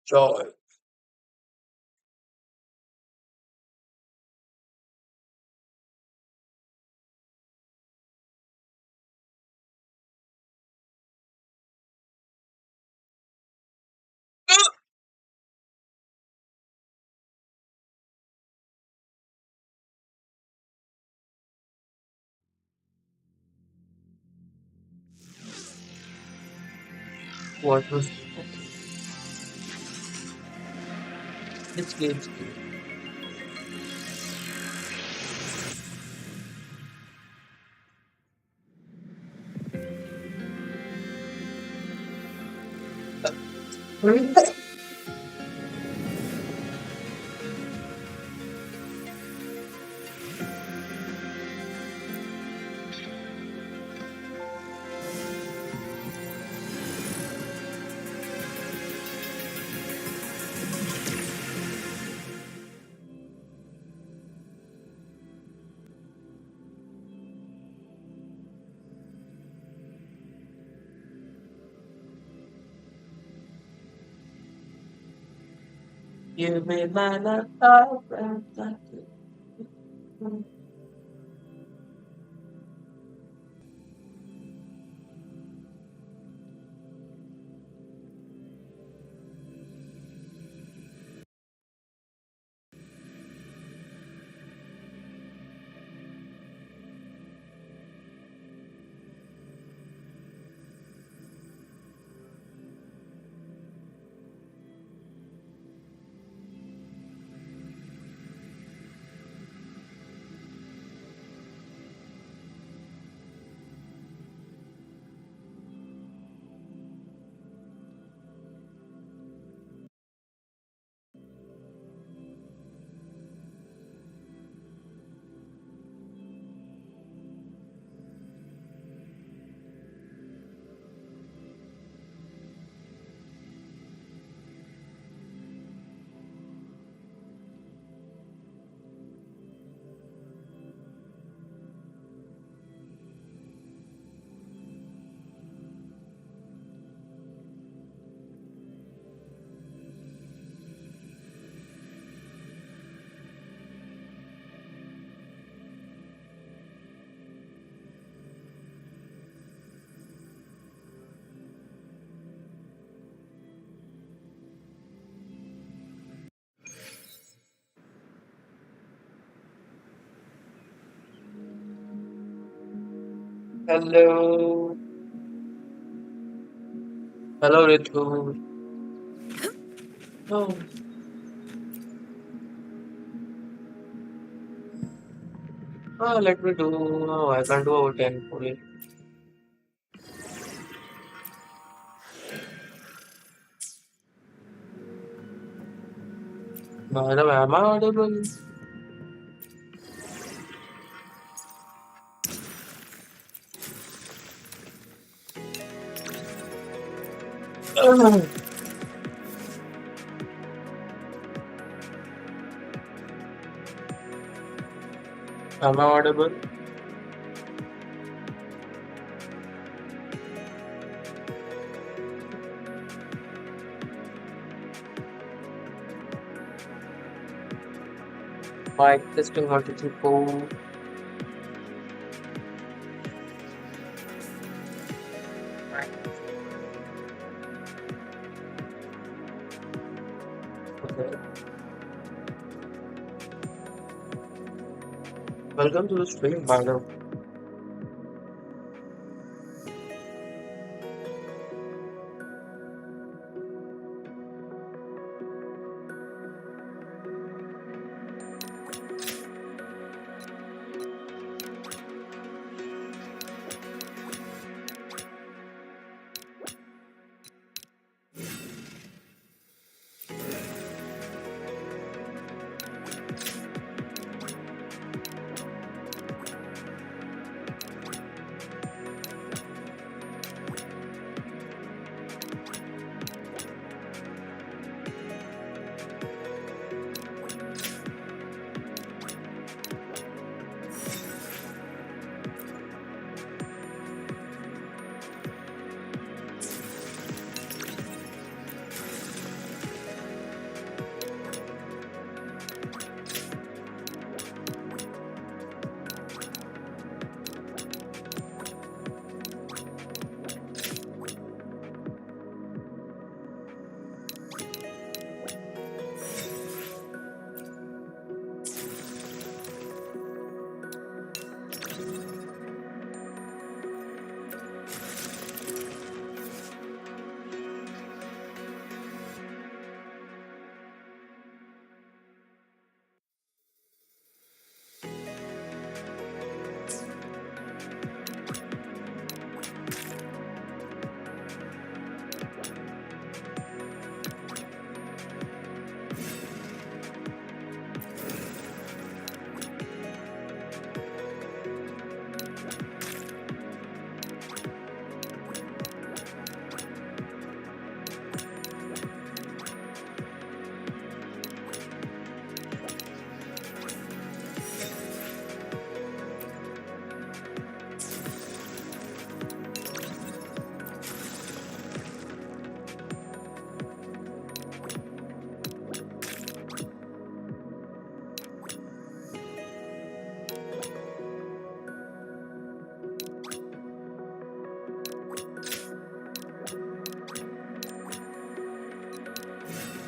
Joy. What was this game? You made my life bright. Hello. Hello, Ritu. Oh. Let me do. Oh, I can't do over 10 for it. Madam, am I audible? Am I audible? Mic testing 1, 2, 3, 4. Okay. Welcome to the stream, madam.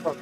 Um,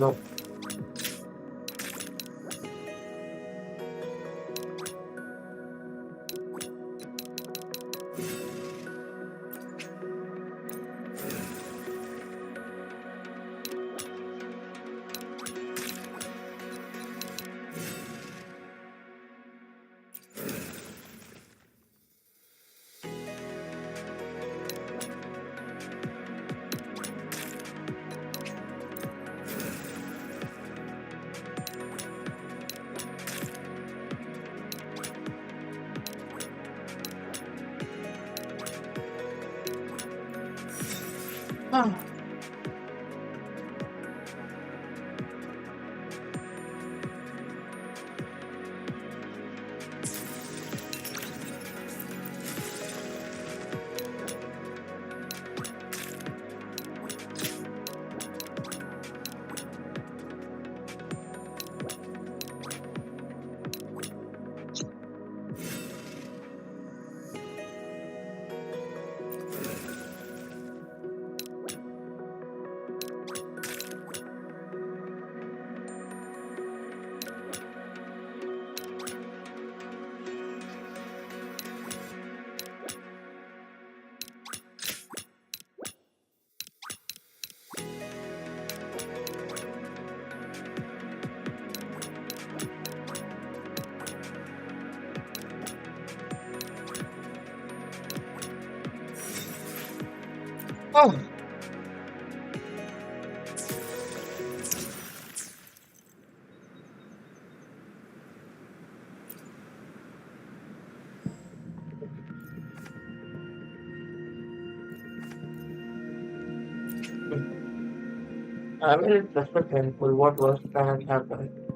no. Ah, oh. I'm really just thankful what was can happen.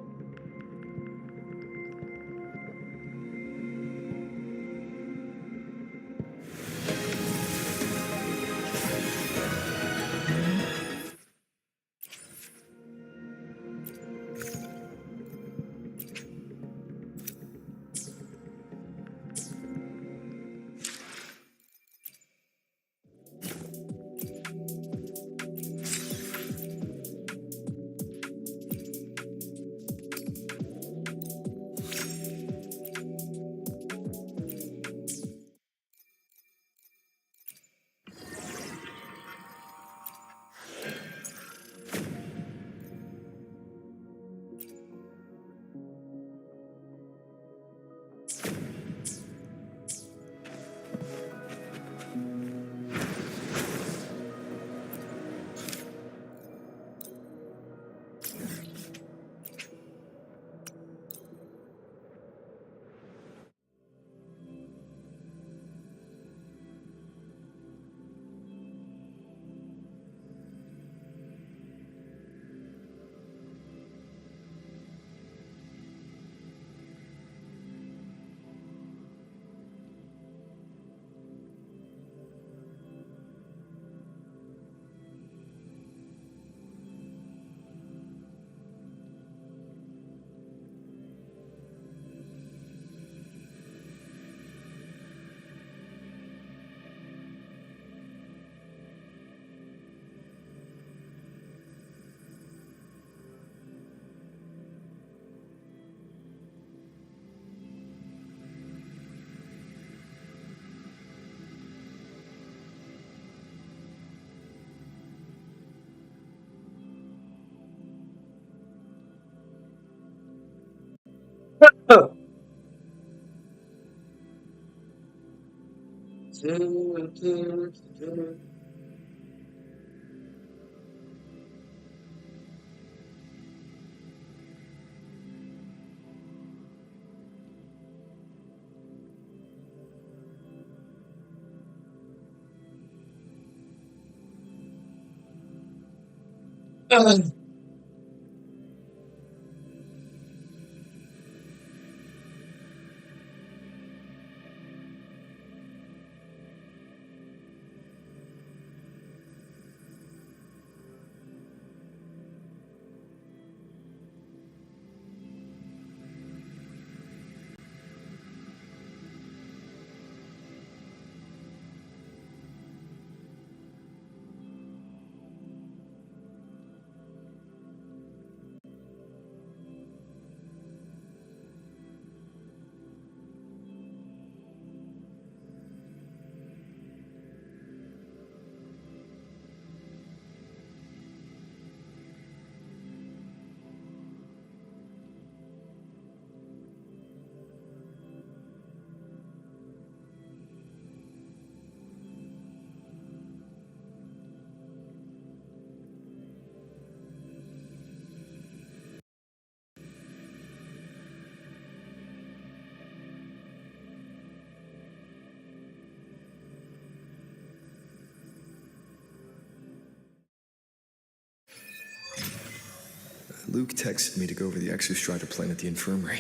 Luke texted me to go over the exostrider plan at the infirmary.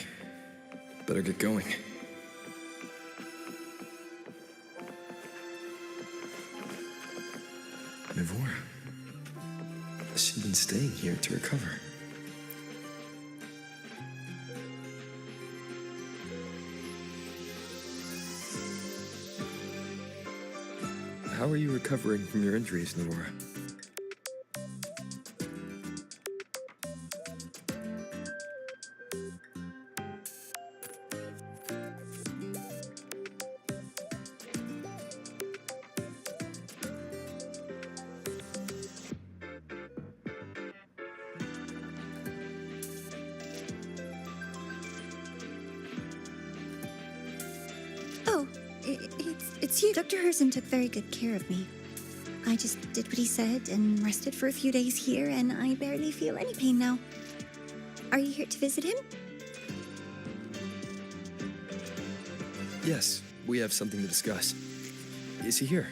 Better get going. Mivora. She's been staying here to recover. How are you recovering from your injuries, Mivora? Oh, it's you. Dr. Herson took very good care of me. I just did what he said and rested for a few days here, and I barely feel any pain now. Are you here to visit him? Yes, we have something to discuss. Is he here?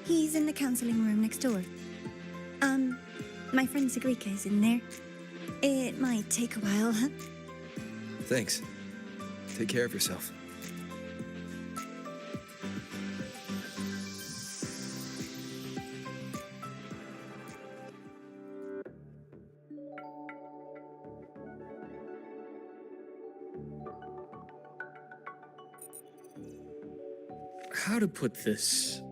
He's in the counseling room next door. My friend Sigrika is in there. It might take a while. Thanks. Take care of yourself. How to put this?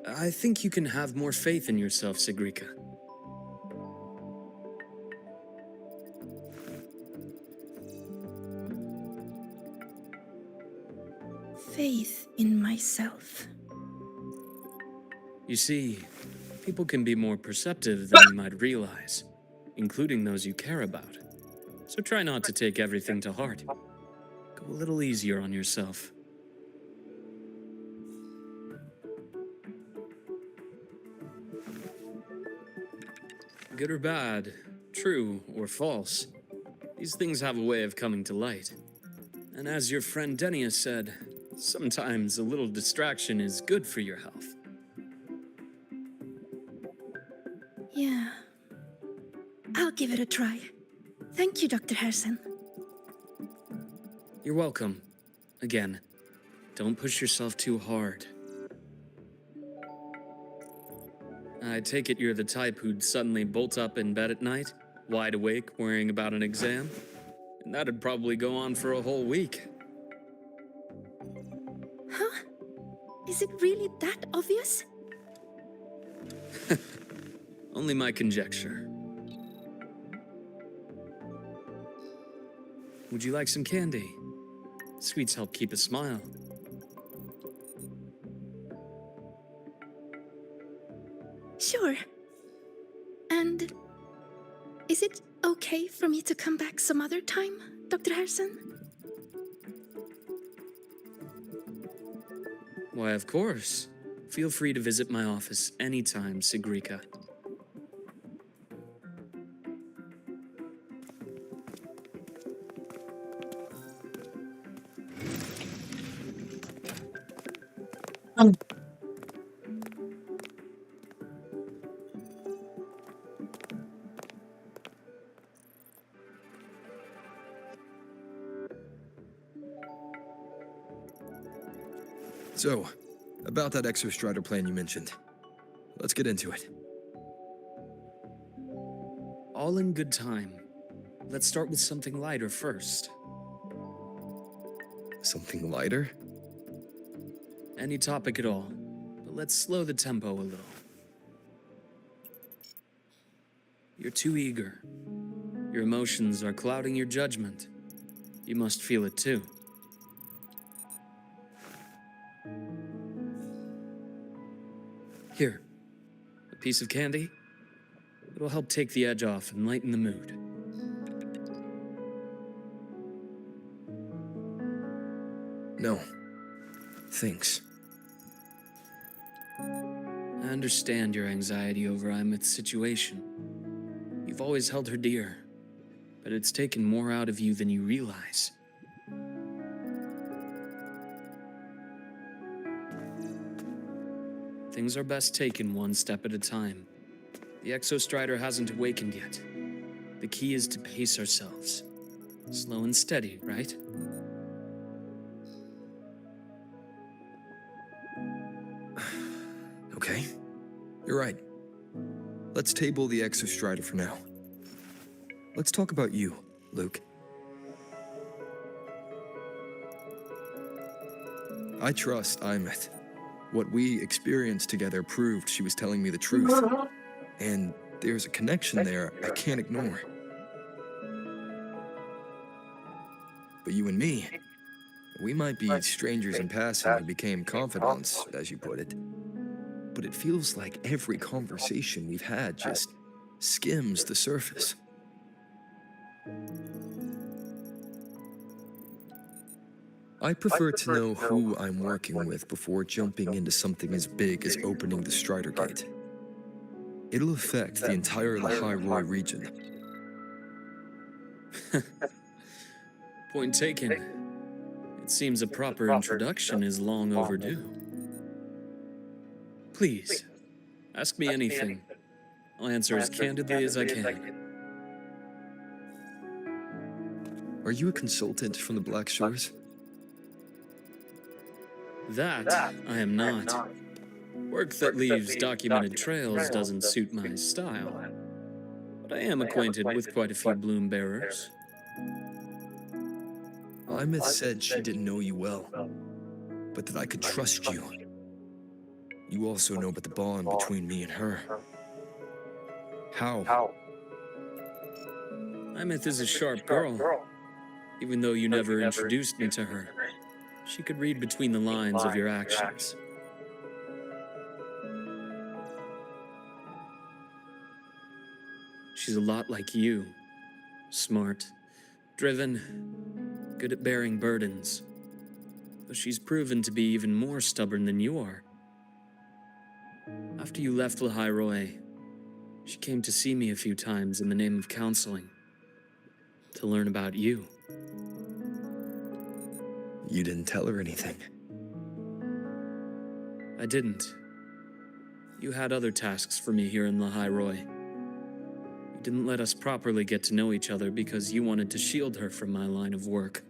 I think you can have more faith in yourself, Sigrika. Faith in myself. You see, people can be more perceptive than you might realize, including those you care about. So try not to take everything to heart. Go a little easier on yourself. Good or bad, true or false, these things have a way of coming to light. And as your friend Denia said, sometimes a little distraction is good for your health. Yeah. I'll give it a try. Thank you, Dr. Herson. You're welcome. Again, don't push yourself too hard. I take it you're the type who'd suddenly bolt up in bed at night, wide awake, worrying about an exam? And that'd probably go on for a whole week. Huh? Is it really that obvious? Only my conjecture. Would you like some candy? Sweets help keep a smile. Sure. And is it okay for me to come back some other time, Dr. Herson? Why, of course. Feel free to visit my office anytime, Sigrika. So, about that Exostrider plan you mentioned. Let's get into it. All in good time. Let's start with something lighter first. Something lighter? Any topic at all, but let's slow the tempo a little. You're too eager. Your emotions are clouding your judgment. You must feel it too. Here, a piece of candy. It'll help take the edge off and lighten the mood. No. Thanks. I understand your anxiety over Imith's situation. You've always held her dear, but it's taken more out of you than you realize. Things are best taken one step at a time. The Exostrider hasn't awakened yet. The key is to pace ourselves. Slow and steady, right? Okay. You're right. Let's table the Exostrider for now. Let's talk about you, Luke. I trust Imith. What we experienced together proved she was telling me the truth. And there's a connection there I can't ignore. But you and me, we might be strangers in passing who became confidants, as you put it. But it feels like every conversation we've had just skims the surface. I prefer to know who I'm working with before jumping into something as big as opening the Strider Gate. It'll affect the entire Lahai region. Point taken. It seems a proper introduction is long overdue. Please, ask me anything. I'll answer as candidly as I can. Are you a consultant from the Black Shores? That I am not. Work that leaves documented trails doesn't suit my style. But I am acquainted with quite a few bloom bearers. Imith said she didn't know you well, but that I could trust you. You also know about the bond between me and her. How? Imith is a sharp girl. Even though you never introduced me to her, she could read between the lines of your actions. She's a lot like you. Smart, driven, good at bearing burdens. Though she's proven to be even more stubborn than you are. After you left Lahai, she came to see me a few times in the name of counseling. To learn about you. You didn't tell her anything. I didn't. You had other tasks for me here in Lahai. You didn't let us properly get to know each other because you wanted to shield her from my line of work.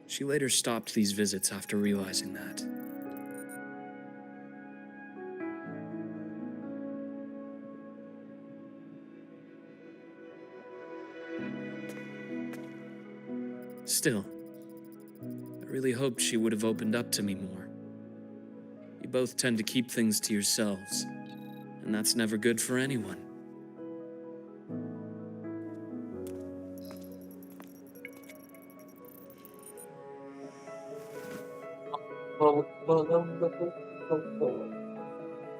She later stopped these visits after realizing that. Still, I really hoped she would have opened up to me more. You both tend to keep things to yourselves, and that's never good for anyone.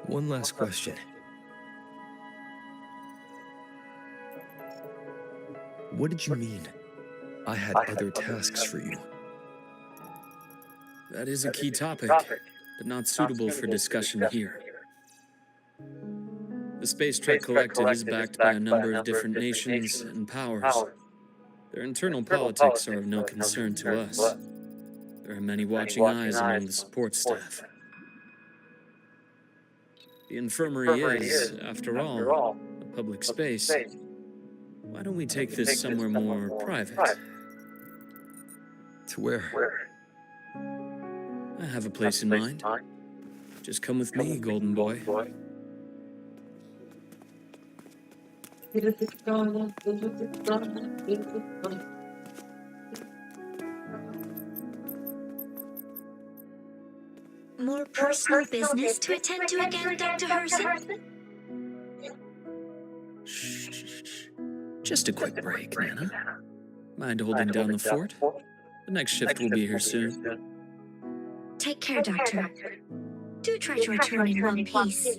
One last question. What did you mean? I had other tasks for you. That is a key topic, but not suitable for discussion here. The Space Trek Collective is backed by a number of different nations and powers. Their internal politics are of no concern to us. There are many watching eyes among the support staff. The infirmary is, after all, a public space. Why don't we take this somewhere more private? To where? I have a place in mind. Just come with me, Golden Boy. More personal business to attend to again, Dr. Herson? Shh. Just a quick break, Nana. Mind holding down the fort? The next shift will be here soon. Take care, Doctor. Do try to return in one piece.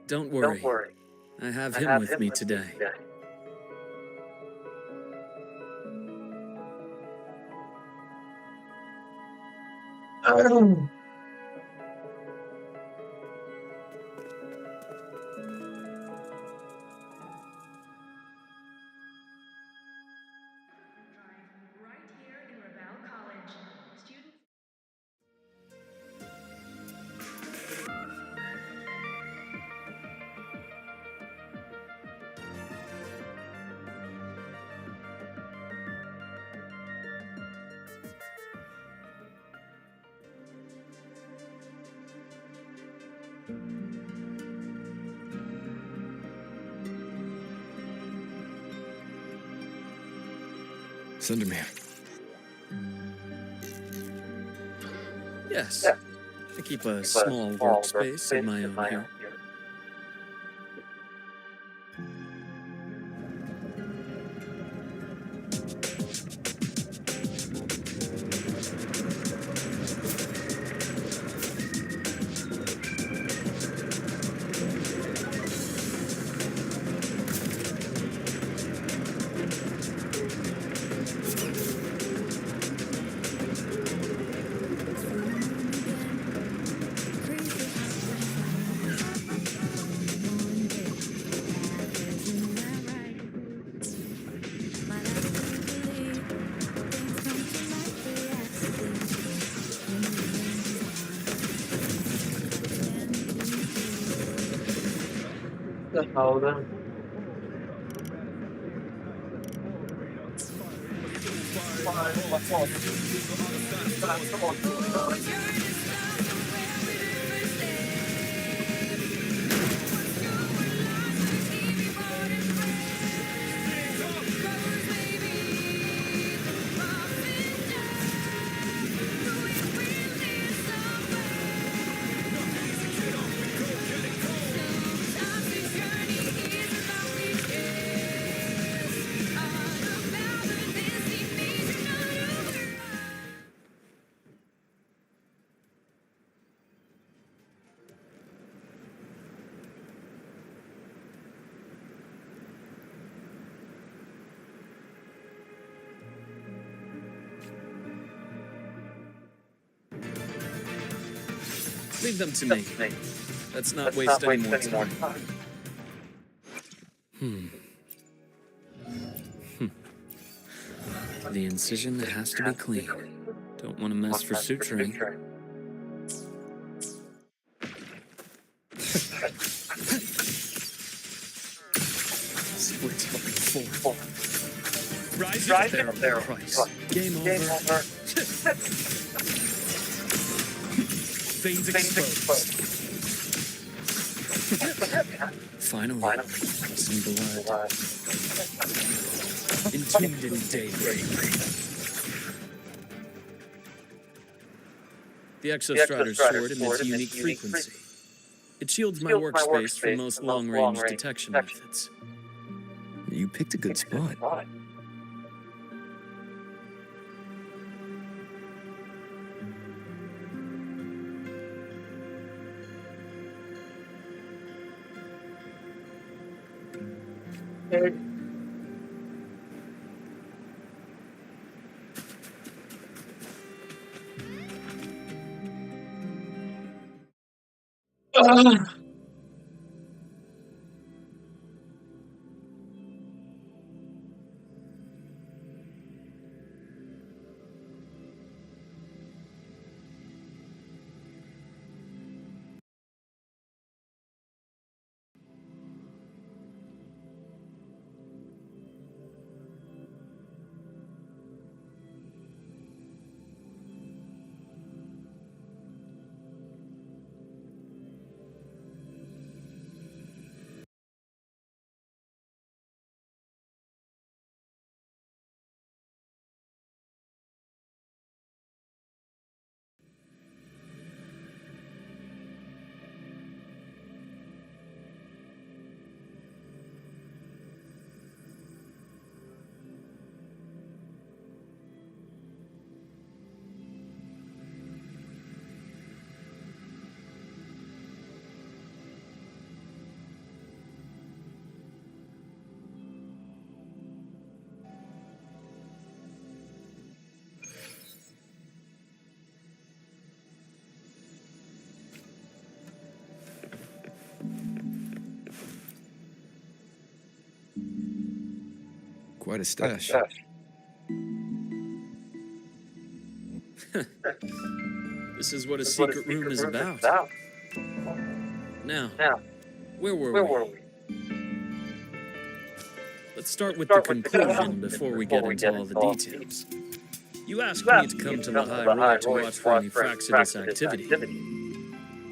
Don't worry. I have him with me today. Right here in Raval College. Students Sunderman. Yes. I keep a small workspace of my own here. How then? Leave them to me. Let's not waste any more time. The incision has to be clean. Don't want to mess for suturing. Split up in four. Rise up there, Price. Game over. Veins exposed. Finally, some blood. Entombed in daybreak. The Exostrator's sword emits unique frequency. It shields my workspace from most long-range detection methods. You picked a good spot. Ah. Quite a stash. This is what a secret room is about. Now, where were we? Let's start with the conclusion before we get into all the details. You asked me to come to Lehigh Roy to watch for any Fraxidus activity.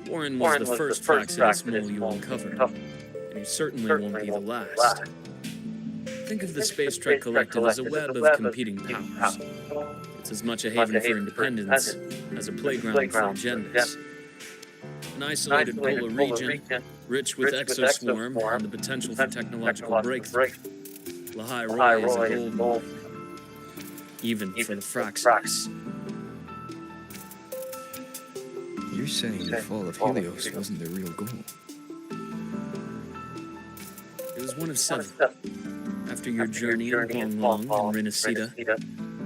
Warren was the first Fraxidus mole you uncovered, and he certainly won't be the last. Think of the Space Trek Collective as a web of competing powers. It's as much a haven for independence as a playground for agendas. An isolated polar region, rich with exoswarm and the potential for technological breakthrough. Lehigh Roy is a gold mine, even for the Fraxidus. You're saying the fall of Helios wasn't their real goal? It was one of seven. After your journey in Huanglong and Renacida,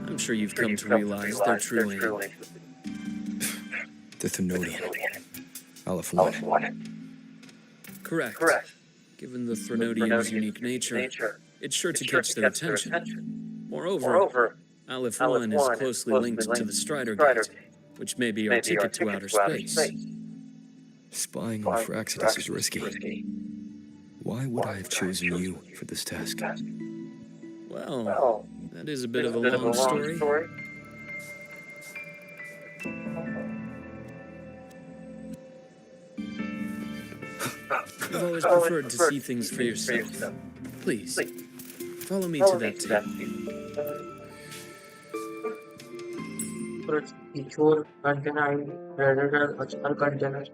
I'm sure you've come to realize their true aim. The Thenodian. Aleph 1. Correct. Given the Thenodian's unique nature, it's sure to catch their attention. Moreover, Aleph 1 is closely linked to the Strider Gate, which may be our ticket to outer space. Spying on Fraxidus is risky. Why would I have chosen you for this task? Well, that is a bit of a long story. You've always preferred to see things for yourself. Please, follow me to that table. Secure container, predator, external container.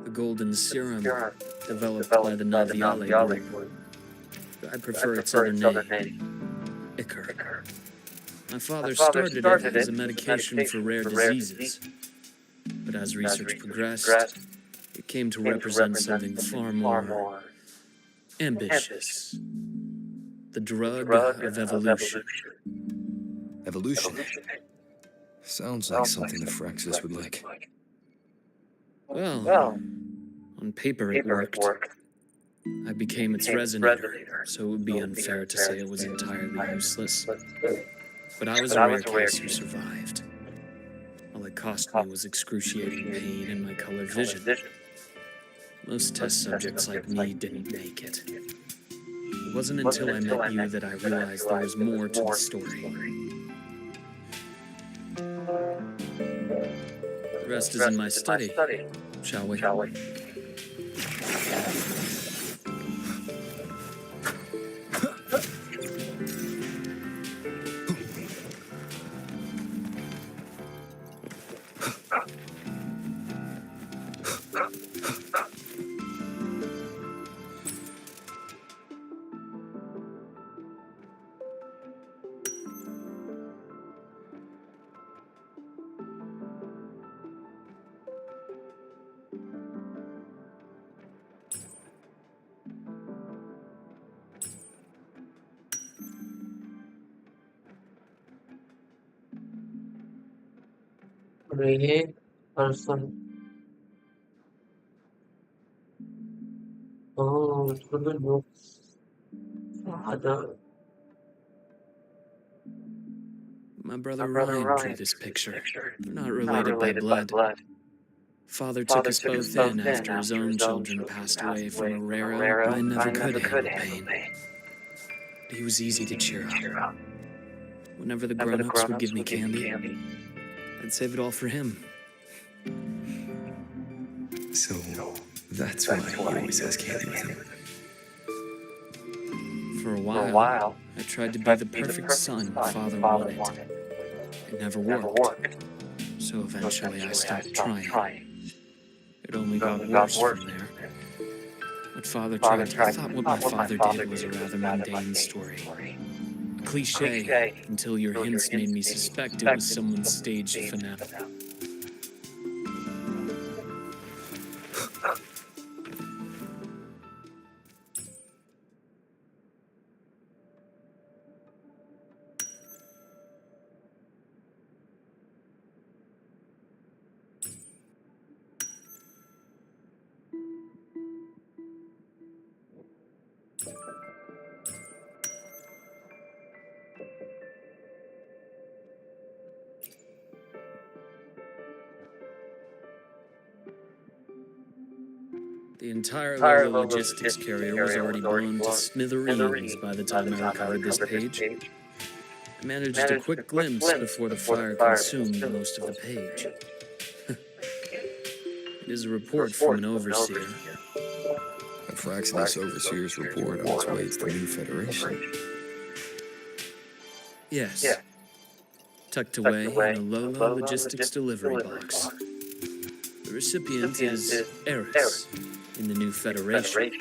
The golden serum developed by the Naviale group. I prefer its other name, Icar. My father started it as a medication for rare diseases, but as research progressed, it came to represent something far more ambitious. The drug of evolution. Evolution? Sounds like something the Fraxidus would like. Well, on paper it worked. I became its resonator, so it would be unfair to say it was entirely useless. But I was a rare case who survived. All it cost me was excruciating pain and my colored vision. Most test subjects like me didn't make it. It wasn't until I met you that I realized there was more to the story. The rest is in my study, shall we? every person. Oh, it could be no father. My My brother brother Ryan drew Ryan this drew this picture. picture. They're not Not related by related by blood. blood. Father took Father us took us both both in in after his after own his own children children passed passed away from away a from a rare rare Ryan never Ryan could never could handle handle pain. pain. He was easy to cheer up. Cheer up. Whenever the Whenever the grown-ups would grown-ups give me would give me candy, candy. I'd save it all for him. So, that's why he always has candy with him. For a For a while, while, I tried to be tried the to be the perfect perfect son son Father Father wanted. wanted. It never Never worked, worked. so So eventually I stopped trying. trying. It only It got only got worse worse from from there. there. What Father Father tried, I tried. thought what Thought my what my father father did was a did was rather a rather mundane mundane story. story. A cliche, Cliche until your until your hints made hints me made me suspect it suspect was it someone's was staged staged finale. finale. The entire Entire Lolo logo logistics carrier was already blown to smithereens by the time I recovered this page. I managed a quick glimpse before the fire consumed most of the page. It is a report from an overseer. A Fraxidus Overseer's report on its way to the new Federation. Yes. Tucked away in a Lolo logistics delivery box. The recipient is Eris in the new Federation.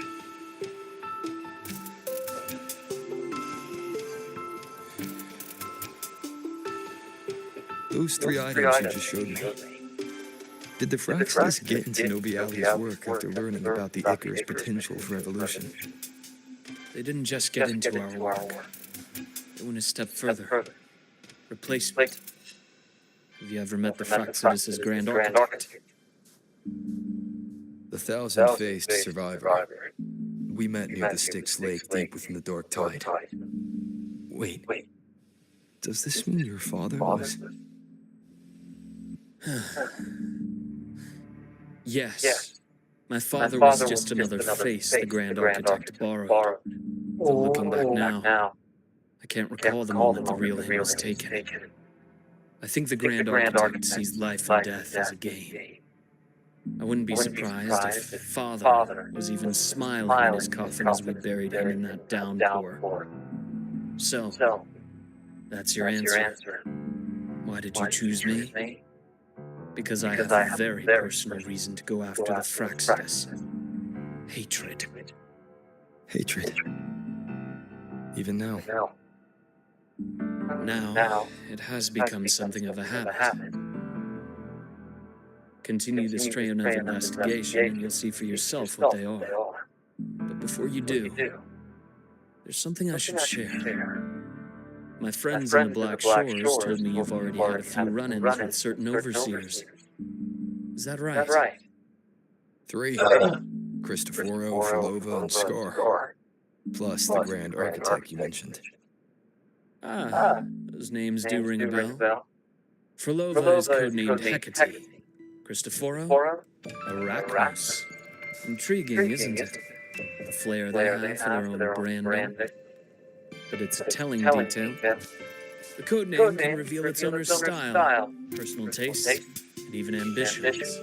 Those three items you just showed me. Did the Fraxidus get into Nobiali's work after learning about the Icar's potential for evolution? They didn't just get into our work. They went a step further. Replacement. Have you ever met the Fraxidus' Grand Architect? The thousand-faced survivor. We met near the Styx Lake deep within the Dark Tide. Wait, does this mean your father was... Yes. My father was just another face the Grand Architect borrowed. Though looking back now, I can't recall the moment the real him was taken. I think the Grand Architect sees life and death as a game. I wouldn't be surprised if Father was even smiling in his coffin as we buried him in that downpour. So, that's your answer. Why did you choose me? Because I have a very personal reason to go after the Fraxidus. Hatred. Hatred. Even now. Now, it has become something of a habit. Continue this train of investigation and you'll see for yourself what they are. But before you do, there's something I should share. My friends in the Black Shores told me you've already had a few run-ins with certain overseers. Is that right? 3. Cristoforo, Filova, and Scar. Plus the Grand Architect you mentioned. Those names do ring a bell. Frolova is codenamed Hecate. Cristoforo? Arachnos. Intriguing, isn't it? The flair they have for their own branding. But it's a telling detail. The codename can reveal its owner's style, personal tastes, and even ambitions.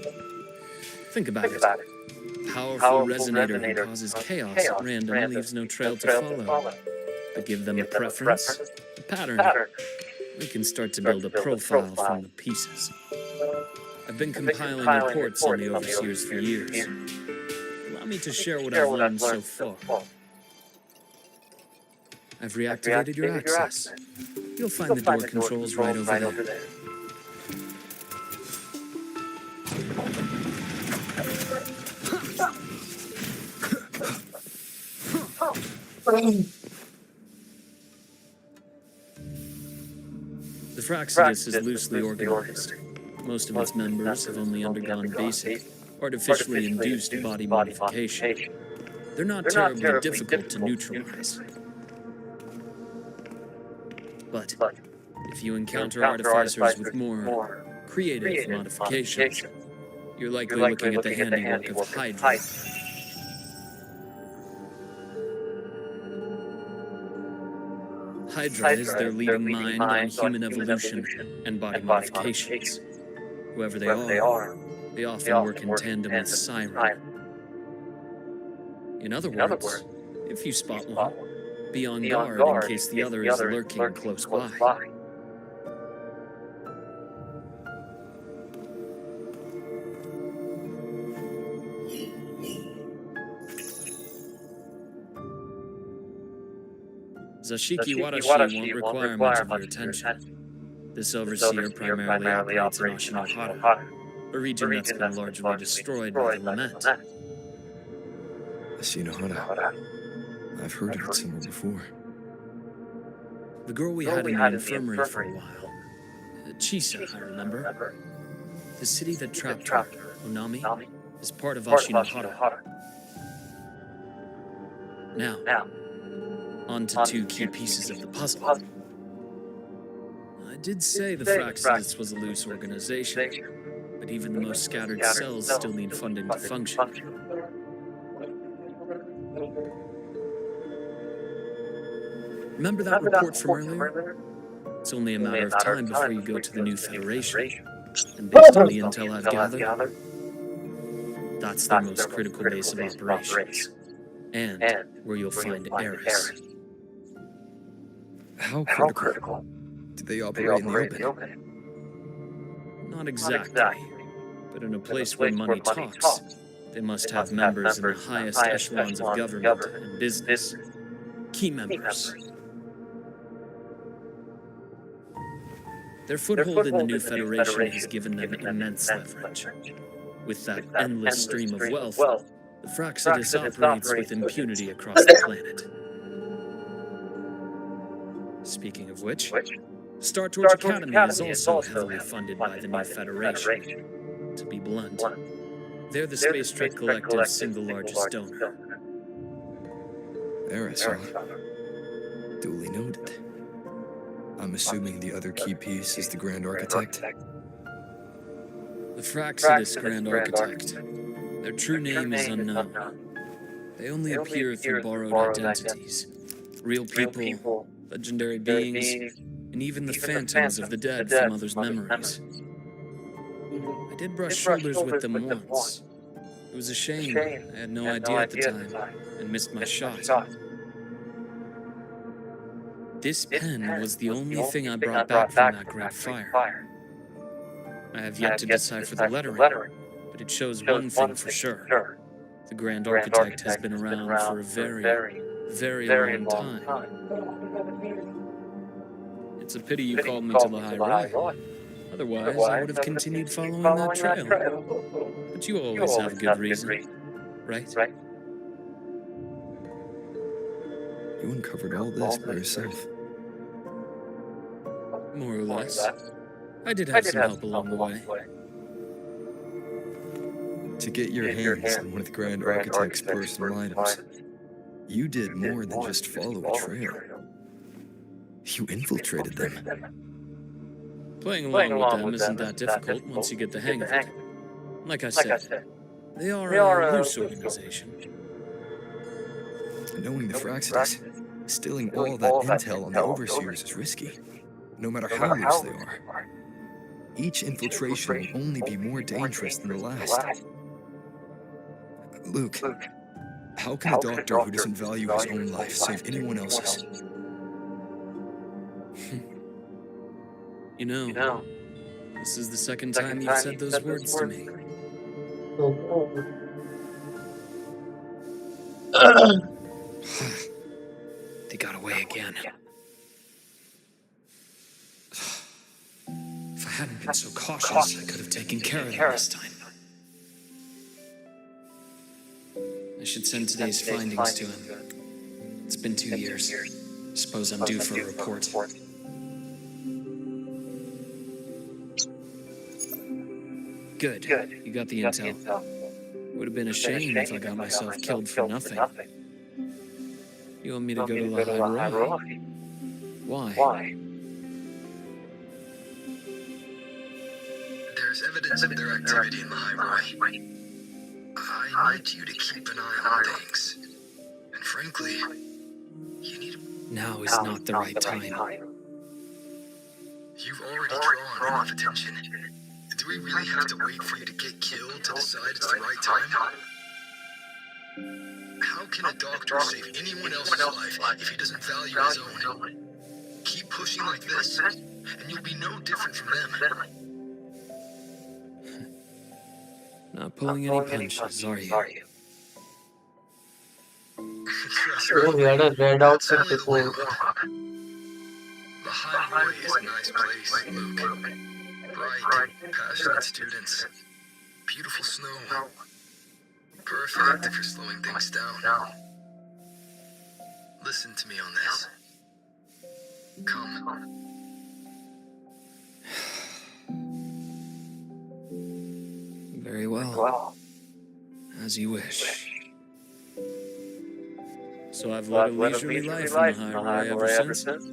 Think about it. A powerful resonator who causes chaos at random leaves no trail to follow. But give them a preference, a pattern. We can start to build a profile from the pieces. I've been compiling reports on the Overseers for years. Allow me to share what I've learned so far. I've reactivated your access. You'll find the door controls right over there. The Fraxidus is loosely organized. most of its members have only undergone basic, artificially induced body modification. They're not terribly difficult to neutralize. But if you encounter artificers with more creative modifications, you're likely looking at the handiwork of Hydra. Hydra is their leading mind on human evolution and body modifications. Whoever they are, they often work in tandem with Siren. In other words, if you spot one, be on guard in case the other is lurking close by. Zashiki Warashi won't require much of your attention. This overseer primarily operates in Ashinohara, a region that's been largely destroyed by the lament. Ashinohara. I've heard of it somewhere before. The girl we had in the infirmary for a while. Chisa, I remember. The city that trapped her, Onami, is part of Ashinohara. Now, on to two key pieces of the puzzle. I did say the Fraxidus was a loose organization, but even the most scattered cells still need funding to function. Remember that report from earlier? It's only a matter of time before you go to the new Federation. And based on the intel I've gathered, that's their most critical base of operations. And where you'll find Ares. How critical? Do they operate in the open? Not exactly. But in a place where money talks, they must have members in the highest echelons of government and business. Key members. Their foothold in the new Federation has given them immense leverage. With that endless stream of wealth, the Fraxidus operates with impunity across the planet. Speaking of which, Star Torch Academy is also heavily funded by the new Federation. To be blunt, they're the Space Trek Collective's single largest donor. Ares, huh? Duly noted. I'm assuming the other key piece is the Grand Architect? The Fraxidus Grand Architect. Their true name is unknown. They only appear through borrowed identities. Real people, legendary beings, and even the phantoms of the dead from others' memories. I did brush shoulders with them once. It was a shame. I had no idea at the time, and missed my shot. This pen was the only thing I brought back from that great fire. I have yet to decipher the lettering, but it shows one thing for sure. The Grand Architect has been around for a very, very long time. It's a pity you called me to the High Road. Otherwise, I would have continued following that trail. But you always have a good reason, right? You uncovered all this by yourself. More or less. I did have some help along the way. To get your hands on one of the Grand Architect's personal items, you did more than just follow a trail. You infiltrated them. Playing along with them isn't that difficult once you get the hang of it. Like I said, they are a loose organization. Knowing the Fraxidus, stealing all that intel on the Overseers is risky, no matter how loose they are. Each infiltration will only be more dangerous than the last. Luke, how can a doctor who doesn't value his own life save anyone else's? You know, this is the second time you've said those words to me. They got away again. If I hadn't been so cautious, I could have taken care of them this time. I should send today's findings to him. It's been 2 years. Suppose I'm due for a report. Good. You got the intel. Would have been a shame if I got myself killed for nothing. You want me to go to the High Roy? Why? There's evidence of their activity in the High Roy. I need you to keep an eye on things. And frankly, you need to... Now is not the right time. You've already drawn enough attention. Do we really have to wait for you to get killed to decide it's the right time? How can a doctor save anyone else's life if he doesn't value his own? Keep pushing like this, and you'll be no different from them. Not pulling any punches, are you? Trust Oh, we me, had a red that's outfit only the before. warm-up. The High Roy is a nice place, Luke. Bright, passionate students. Beautiful snow. Perfect if you're slowing things down. Listen to me on this. Come. Very well. As you wish. So I've led a leisurely life in the High Roy ever since.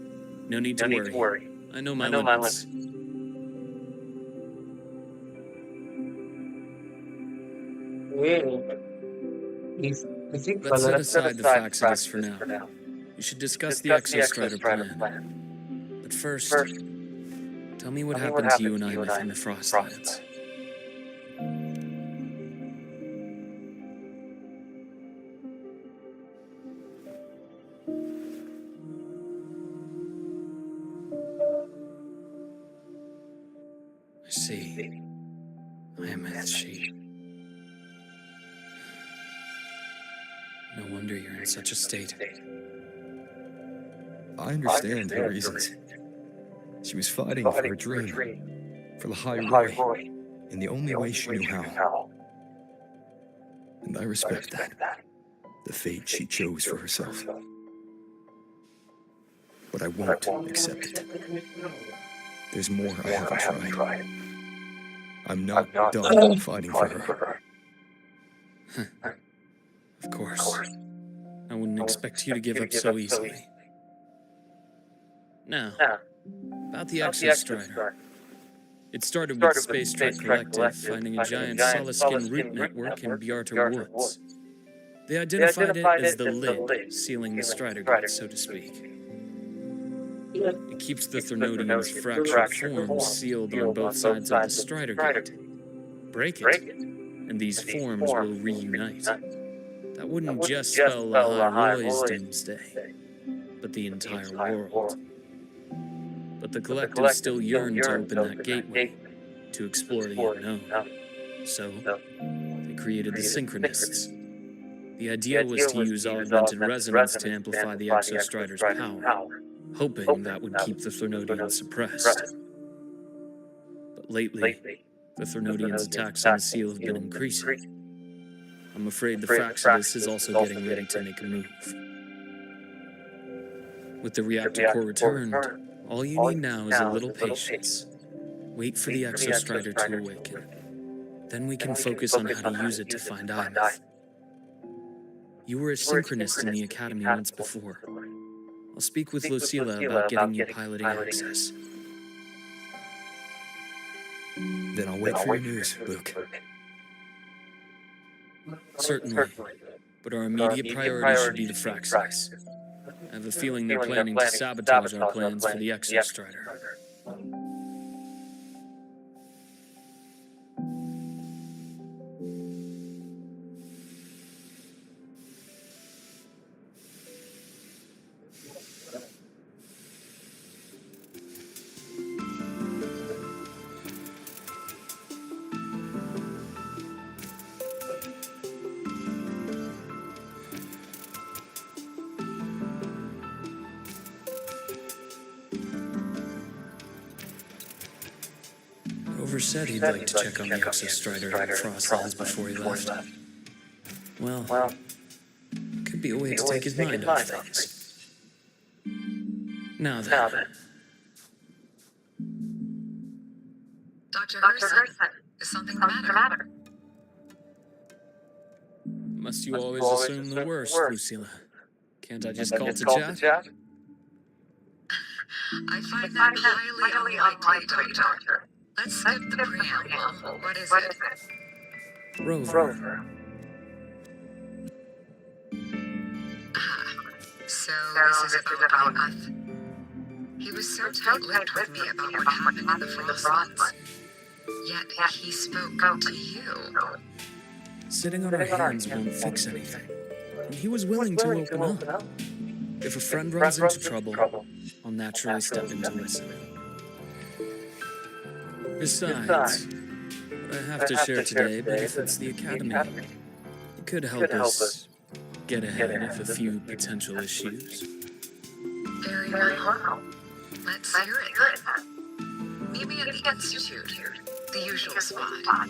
No need to worry. I know my limits. Let's set aside the facts of this for now. We should discuss the Exostrider plan. But first, tell me what happened to you and Imif in the Frostlands. I see. Imif, she... No wonder you're in such a state. I understand her reasons. She was fighting for her dream, for the High Roy, in the only way she knew how. And I respect that. The fate she chose for herself. But I won't accept it. There's more I haven't tried. I'm not done fighting for her. Of course. I wouldn't expect you to give up so easily. Now, about the Exostrider. It started with the Space Trek Collective finding a giant solid-skin root network in Bjarta Woods. They identified it as the lid, sealing the Strider Gate, so to speak. It keeps the Thernodian's fractured forms sealed on both sides of the Strider Gate. Break it, and these forms will reunite. That wouldn't just spell the High Roy's doomsday, but the entire world. But the Collective still yearned to open that gateway, to explore the unknown. So, they created the Synchronists. The idea was to use augmented resonance to amplify the Exostrider's power, hoping that would keep the Thernodians suppressed. But lately, the Thernodians' attacks on the seal have been increasing. I'm afraid the Fraxidus is also getting ready to make a move. With the reactor core returned, all you need now is a little patience. Wait for the Exostrider to awaken. Then we can focus on how to use it to find Imif. You were a synchronist in the Academy once before. I'll speak with Lucilla about getting you piloting access. Then I'll wait for your news, Luke. Certainly, but our immediate priority should be the Fraxidus. I have a feeling they're planning to sabotage our plans for the Exostrider. Rover said he'd like to check on the Exostrider and Frostlands before he left. Well, could be a way to take his mind off things. Now then. Dr. Herson, Is something the matter? Must you always assume the worst, Lucilla? Can't I just call to chat? I find that highly unlikely, Doctor. Let's skip the preamble. What is it? Rover. Ah, so this is about Behemoth. He was so tight-lipped with me about what happened in the Frostlands. Yet he spoke to you. Sitting on our hands won't fix anything. And he was willing to open up. If a friend runs into trouble, I'll naturally step in to listen. Besides, what I have to share today benefits the Academy. It could help us get ahead of a few potential issues. Very well. Let's hear it then. Meet me at the Institute, the usual spot.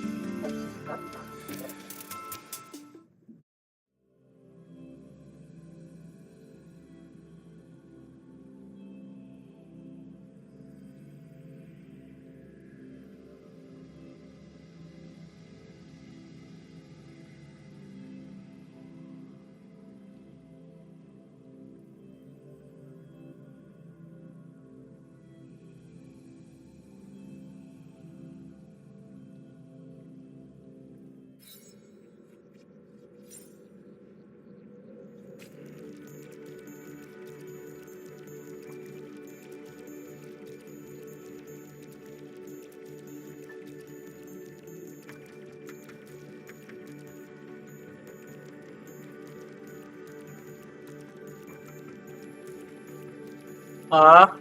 Ah,